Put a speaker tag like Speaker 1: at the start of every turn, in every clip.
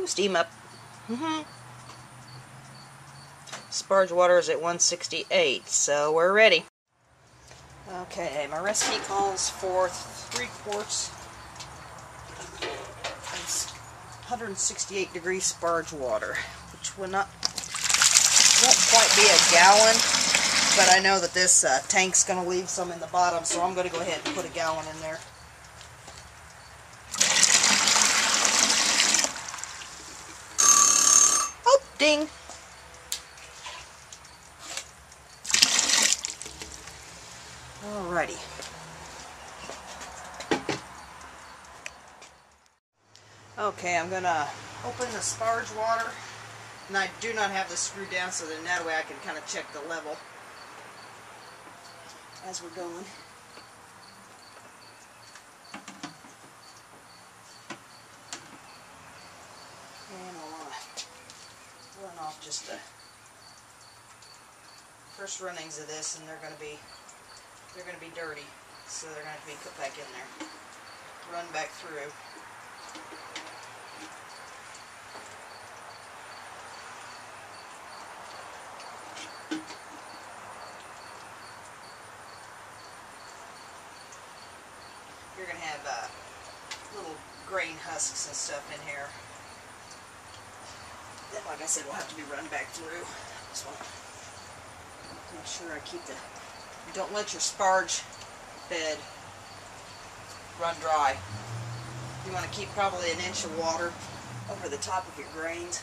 Speaker 1: Ooh, steam up. Sparge water is at 168, so we're ready. Okay, my recipe calls for 3 quarts. It's 168 degree sparge water, which won't quite be a gallon, but I know that this tank's going to leave some in the bottom, so I'm going to go ahead and put a gallon in there. Oh, ding! Alrighty. Okay, I'm going to open the sparge water, and I do not have this screwed down, so then that way I can kind of check the level as we're going. And I want to run off just the first runnings of this, and they're going to be dirty, so they're going to have to be put back in there. Run back through. You're going to have little grain husks and stuff in here. Then, like I said, we'll have to be run back through. Just want to make sure I keep the... Don't let your sparge bed run dry. You want to keep probably an inch of water over the top of your grains.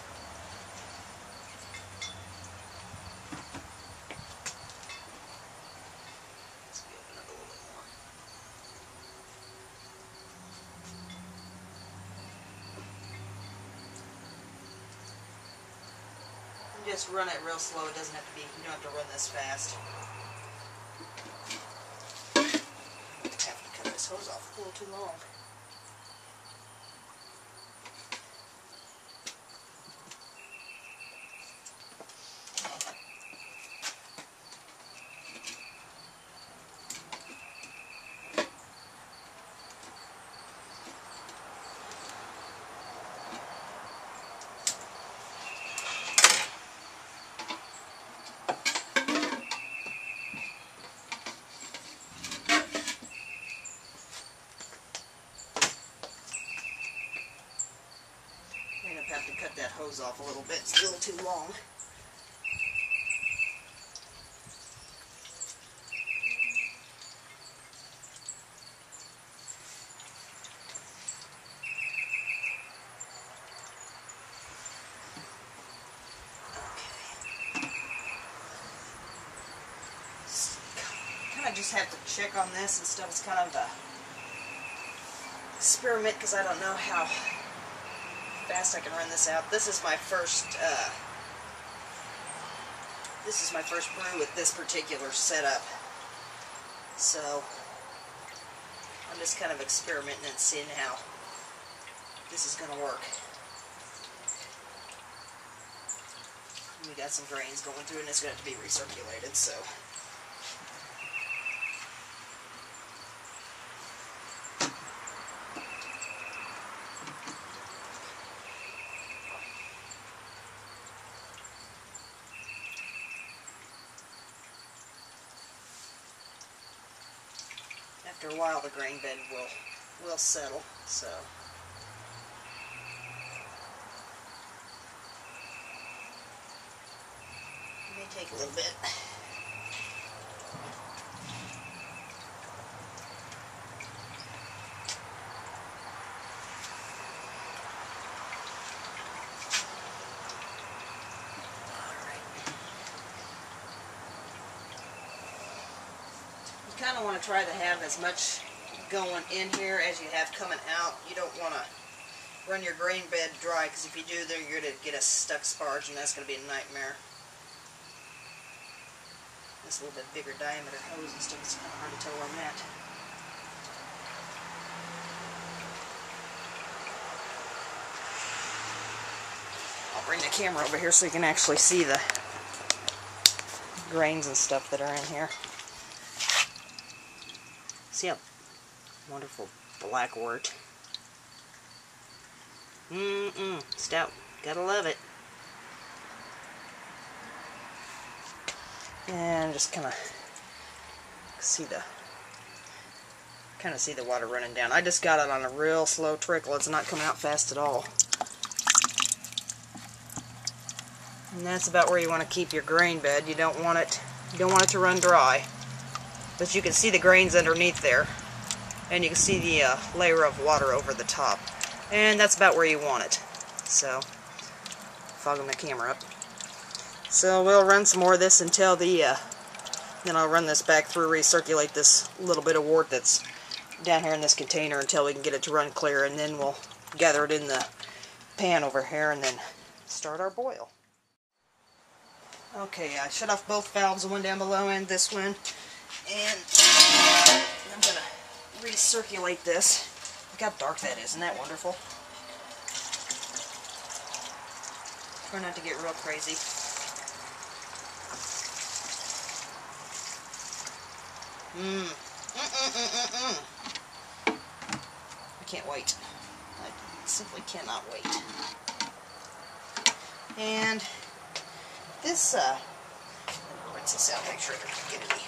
Speaker 1: Let's open up a little bit more. And just run it real slow. It doesn't have to be, you don't have to run this fast. I have to cut this hose off a little too long. Have to cut that hose off a little bit. It's a little too long. Okay. Kind of just have to check on this and stuff. It's kind of an experiment because I don't know how fast I can run this out. This is my first brew with this particular setup, so I'm just kind of experimenting and seeing how this is going to work. We got some grains going through, and it's going to have to be recirculated, so. After a while, the grain bed will settle. So it may take a little bit. You kind of want to try to have as much going in here as you have coming out. You don't want to run your grain bed dry, because if you do, then you're going to get a stuck sparge, and that's going to be a nightmare. This little bit bigger diameter hose and stuff, it's kind of hard to tell where I'm at. I'll bring the camera over here so you can actually see the grains and stuff that are in here. See how wonderful black wort. Stout. Gotta love it. And just kind of see the water running down. I just got it on a real slow trickle. It's not coming out fast at all. And that's about where you want to keep your grain bed. You don't want it to run dry. But you can see the grains underneath there. And you can see the layer of water over the top. And that's about where you want it. So, fogging my camera up. So we'll run some more of this until then I'll run this back through, recirculate this little bit of wort that's down here in this container until we can get it to run clear, and then we'll gather it in the pan over here and then start our boil. Okay, I shut off both valves, the one down below and this one, and I'm going to recirculate this. Look how dark that is, isn't that wonderful? Try not to get real crazy. I can't wait. I simply cannot wait. And this, rinse this out, make sure I don't get any.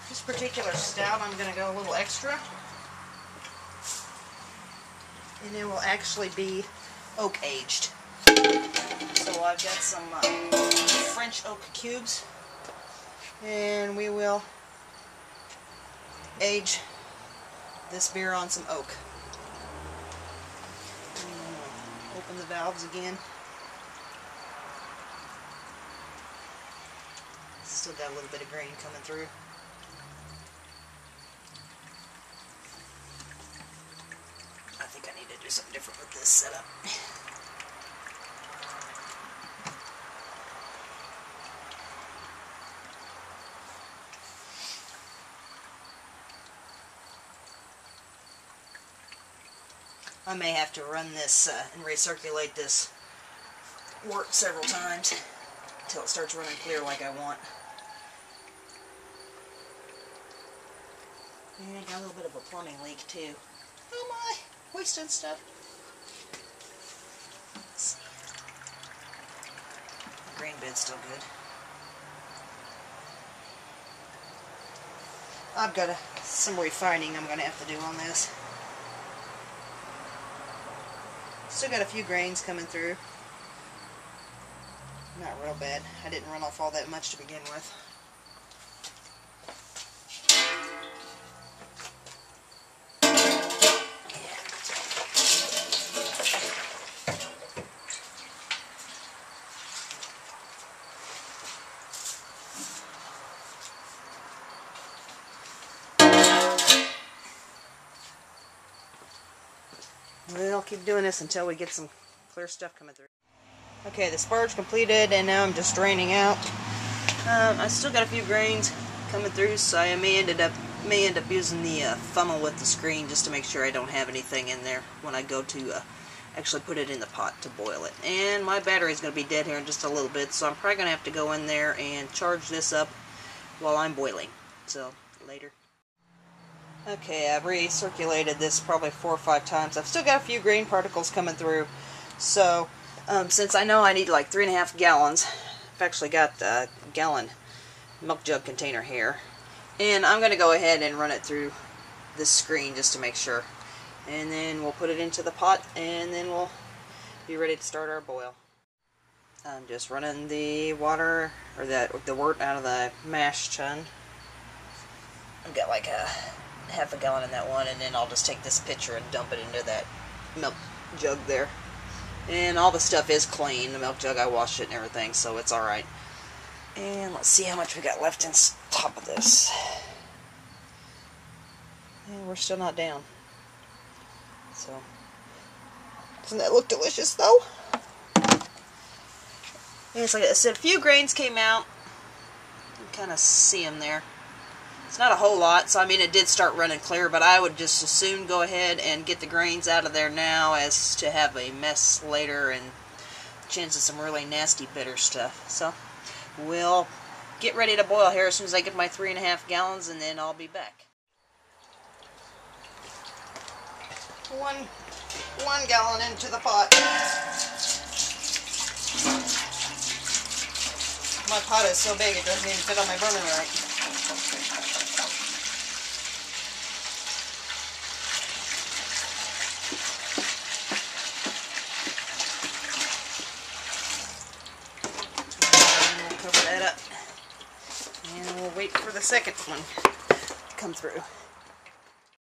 Speaker 1: This particular stout, I'm going to go a little extra. And it will actually be oak aged. So I've got some French oak cubes. And we will age this beer on some oak. Open the valves again. Still got a little bit of grain coming through. I think I need to do something different with this setup. I may have to run this and recirculate this wort several times until it starts running clear like I want. And I got a little bit of a plumbing leak too. Oh my, wasting stuff. Let's see. The grain bed's still good. I've got some refining I'm going to have to do on this. Still got a few grains coming through. Not real bad. I didn't run off all that much to begin with. We'll keep doing this until we get some clear stuff coming through. Okay, the sparge completed, and now I'm just draining out. I still got a few grains coming through, so I may end up using the funnel with the screen just to make sure I don't have anything in there when I go to actually put it in the pot to boil it. And my battery's going to be dead here in just a little bit, so I'm probably going to have to go in there and charge this up while I'm boiling. So, later. Okay, I've recirculated this probably 4 or 5 times. I've still got a few grain particles coming through. So, since I know I need like 3.5 gallons, I've actually got a gallon milk jug container here. And I'm going to go ahead and run it through this screen just to make sure. And then we'll put it into the pot, and then we'll be ready to start our boil. I'm just running the water, or the wort out of the mash tun. I've got like a half a gallon in that one, and then I'll just take this pitcher and dump it into that milk jug there. And all the stuff is clean. The milk jug, I washed it and everything, so it's alright. And let's see how much we got left in top of this. And we're still not down. So, doesn't that look delicious though? Yeah, it's like I said, a few grains came out. You can kind of see them there. It's not a whole lot, so I mean it did start running clear, but I would just as soon go ahead and get the grains out of there now as to have a mess later and chance of some really nasty bitter stuff. So we'll get ready to boil here as soon as I get my 3.5 gallons, and then I'll be back. one gallon into the pot. My pot is so big it doesn't even fit on my burner right. Cover that up, and we'll wait for the second one to come through.